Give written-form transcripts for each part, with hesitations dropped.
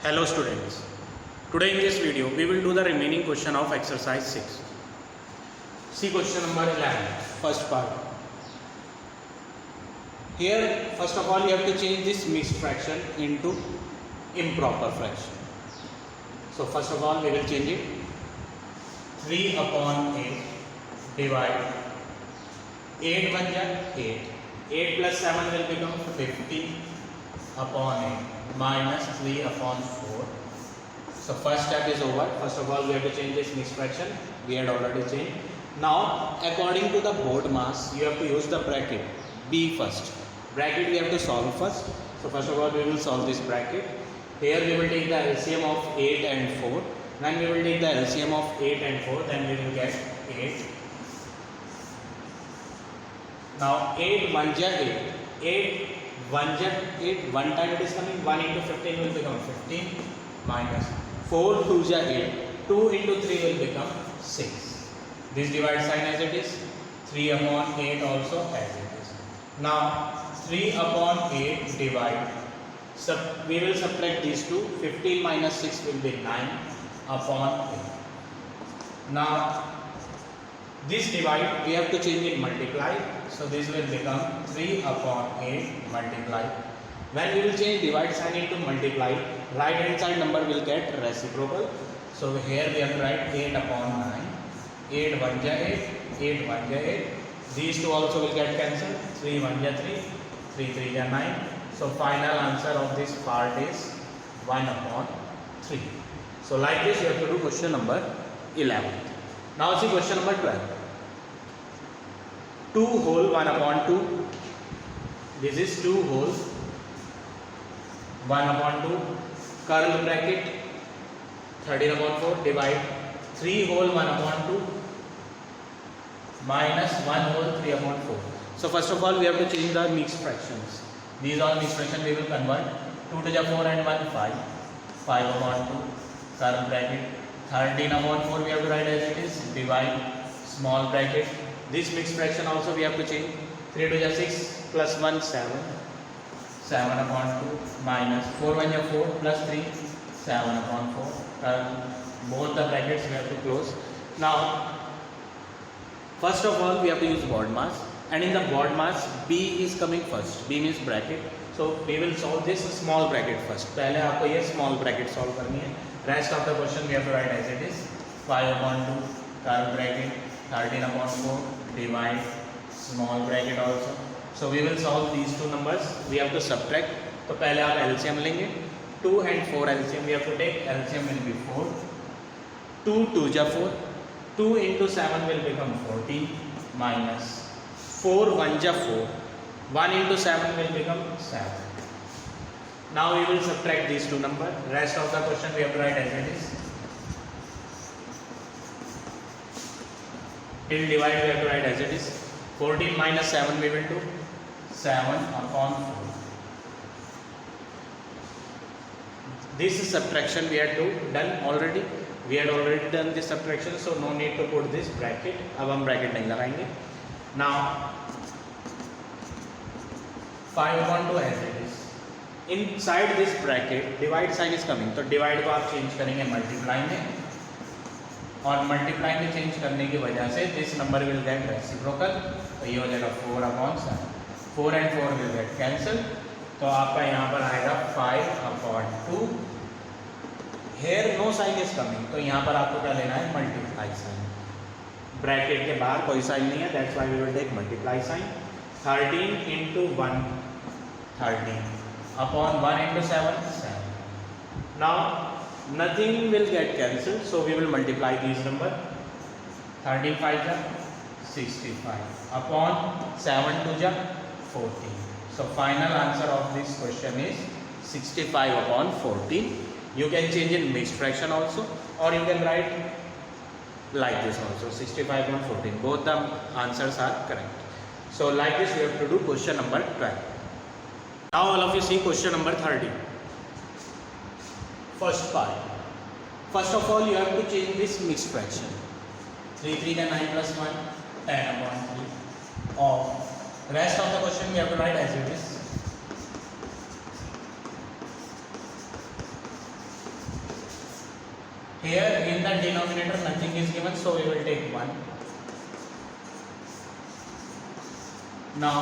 Hello students, today in this video we will do the remaining question of exercise 6. See question number 11, first part. Here first of all you have to change this mixed fraction into improper fraction. So first of all we will change it. 3 upon 8 divide 8 1 8. 8 plus 7 will become 50 upon 8 minus 3 upon 4. So first step is over. First of all we have to change this mixed fraction. We had already changed. Now according to the board mass you have to use the bracket B first. Bracket we have to solve first. So first of all we will solve this bracket. Here we will take the LCM of 8 and 4. Then we will take the LCM of 8 and 4. Then we will get 8. Now 8 1 ja 8. 8 1 ja 8. One time it is coming. 1 into 15 will become 15 minus 4 2 ja 8. 2 into 3 will become 6. This divide sign as it is. 3 upon 8 also as it is. Now 3 upon 8 divide. We will subtract these two. 15 minus 6 will be 9 upon 8. Now this divide we have to change in multiply. So this will become 3 upon 8 multiply. When we will change divide sign into multiply, right hand side number will get reciprocal. So here we have to write 8 upon 9. 8 1 ja 8. 8 1 ja 8. These two also will get cancelled. 3 1 ja 3. 3 3 ja 9. So final answer of this part is 1 upon 3. So like this you have to do question number 11. Now see question number 12. 2 whole 1 upon 2. This is 2 whole 1 upon 2. Curl bracket 13 upon 4 divide 3 whole 1 upon 2 minus 1 whole 3 upon 4. So first of all we have to change the mixed fractions. These all mixed fractions we will convert. 2 to the 4 and 1 5. 5 upon 2. Curl bracket 13 upon 4 we have to write as it is. Divide small bracket. This mixed fraction also we have to change. 3 to the 6 plus 1 7. 7 upon 2 minus 4 1 4 plus 3 7 upon 4. Both the brackets we have to close. Now first of all we have to use board mass, and in the board mass B is coming first. B means bracket. So we will solve this small bracket first. पहले आपको ये small bracket solve करनी है. Rest of the question we have to write as it is. 5 upon 2 curl bracket 13 upon 4 divide small bracket also. So we will solve these two numbers. We have to subtract. तो पहले आप LCM लेंगे. 2 and 4 LCM we have to take. LCM will be 4. 2 2 ja 4. 2 into 7 will become 14 minus 4 1 ja 4. 1 into 7 will become 7. Now we will subtract these two numbers. Rest of the question we have to write as it is. Till divide we have to write as it is. 14 minus 7 we will do. 7 upon 4. This subtraction we had to done already. We had already done this subtraction, so no need to put this bracket. अब हम bracket नहीं लगाएंगे. Now 5 upon 2 as it is. Inside this bracket divide sign is coming. तो divide को आप change करेंगे multiply में, और multiply में change करने की वजह से this number will get reciprocal. तो ये हो जाएगा 4 upon 7. 4 and 4 will get cancelled. तो आपका यहाँ पर आएगा 5 upon 2. Here no sign is coming. तो यहाँ पर आपको क्या लेना है? multiply sign. ब्रैकेट के बाहर कोई साइन नहीं है. That's why we will take multiply sign. 13 into 1 13 upon 1 into 7 7. Now nothing will get cancelled, so we will multiply these number. 13 5 ja 65 upon 7 2 ja 14. So final answer of this question is 65 upon 14. You can change in mixed fraction also, or you can write like this also, 65 upon 14. Both the answers are correct. So like this we have to do question number 12. Now all of you see question number 13. First part. First of all you have to change this mixed fraction. 3 3 ka 9 plus 1 10 upon 3. Or rest of the question we have to write as it is. Here in the denominator nothing is given, so we will take 1. Now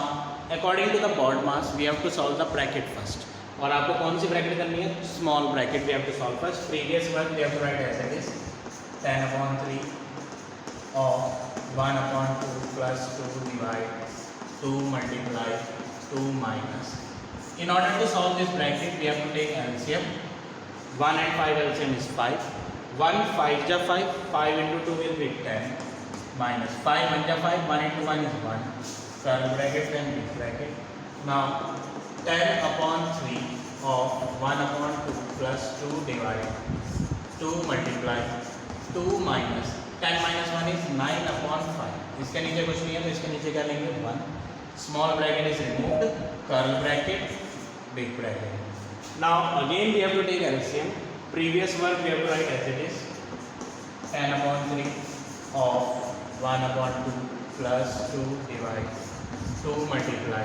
according to the board mass we have to solve the bracket first. और आपको कौन सी bracket करनी है? Small bracket we have to solve first. Previous work we have to write as it is 10/3 और 1/2 plus 2 divide 2 multiply 2 minus. In order to solve this bracket we have to take LCM. 1 and 5 LCM is 5. 1 5 ja 5. 5 into 2 will be 10 minus 5 1 ja 5. 1 into 1 is 1. Curly bracket and big bracket. Now 10/3 of 1/2 plus 2 divide 2 multiply 2 minus 10 minus 1 is 9/5. इसके नीचे कुछ नहीं है तो इसके नीचे क्या लेंगे? 1. Small bracket is removed. Curl bracket, big bracket. Now again we have to take LCM. Previous work we have to write as it is 10/3 of 1/2 plus 2 divide 2 multiply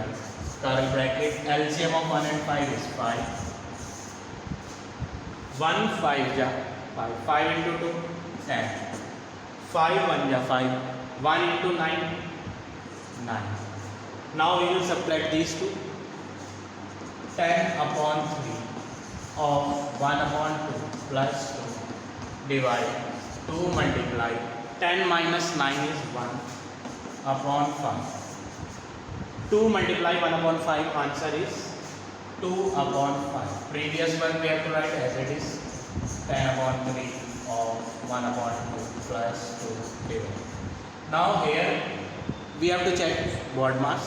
curly bracket. LCM of 1 and 5 is 5. 1 5 ja 5. 5 into 2 10. 5 1 ja 5. 1 into 9 9. Now we will subtract these two. 10/3 of 1/2 plus 2 divide 2 multiply 10 minus 9 is 1/5. 2 multiply 1/5, answer is 2/5. Previous one we have to write as it is 10/3 of 1/2 plus 2 divide. Now here we have to check board mass.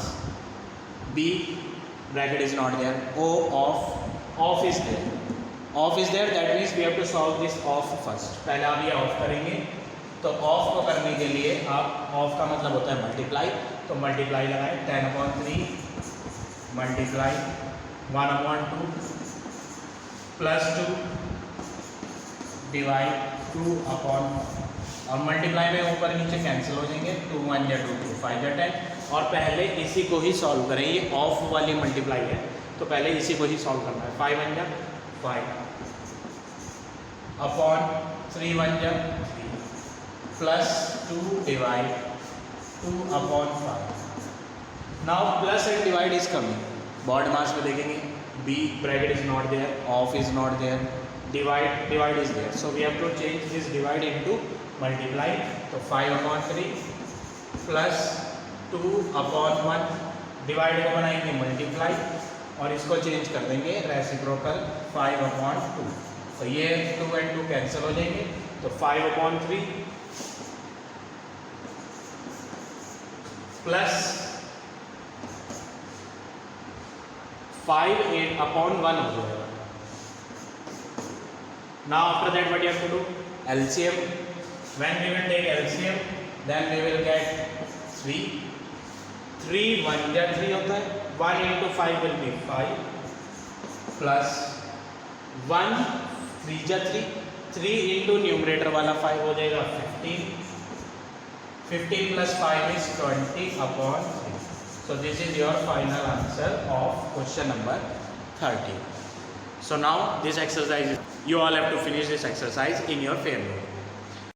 B bracket is not there. O off is there. Off is there, that means we have to solve this off first. पहले आप ये of करेंगे. तो of को करने के लिए आप ऑफ का मतलब होता है मल्टीप्लाई. तो मल्टीप्लाई लगाएं. 10/3 मल्टीप्लाई 1/2 प्लस 2 डिवाइड 2/, और मल्टीप्लाई में ऊपर नीचे कैंसिल हो जाएंगे. 2 1 या 2 2 5 या 10. और पहले इसी को ही सॉल्व करें. ये ऑफ वाली मल्टीप्लाई है तो पहले इसी को ही सॉल्व करना है. 5 1 या 5 अपॉन 3 1 या 3 plus 2 divide 2/5. Now plus and divide is coming. BODMAS में देखेंगे B bracket is not there, of is not there, divide is there. So we have to change this divide into multiply. तो 5/3 plus 2/1 divide को बनाएंगे multiply और इसको change कर देंगे reciprocal 5/2. तो ये 2 and 2 कैंसिल हो जाएंगे. तो 5/3 प्लस 5/1 हो जाएगा. Now after that what you have to do? LCM. When we will take LCM, then we will get 3. 3 1 या 3 होता है. 1 into 5 will be 5 plus 1 3 ja 3. 3 into numerator वाला 5 हो जाएगा 15. 15 plus 5 is 20/3. So this is your final answer of question number 30. So now this exercise, you all have to finish this exercise in your farewell.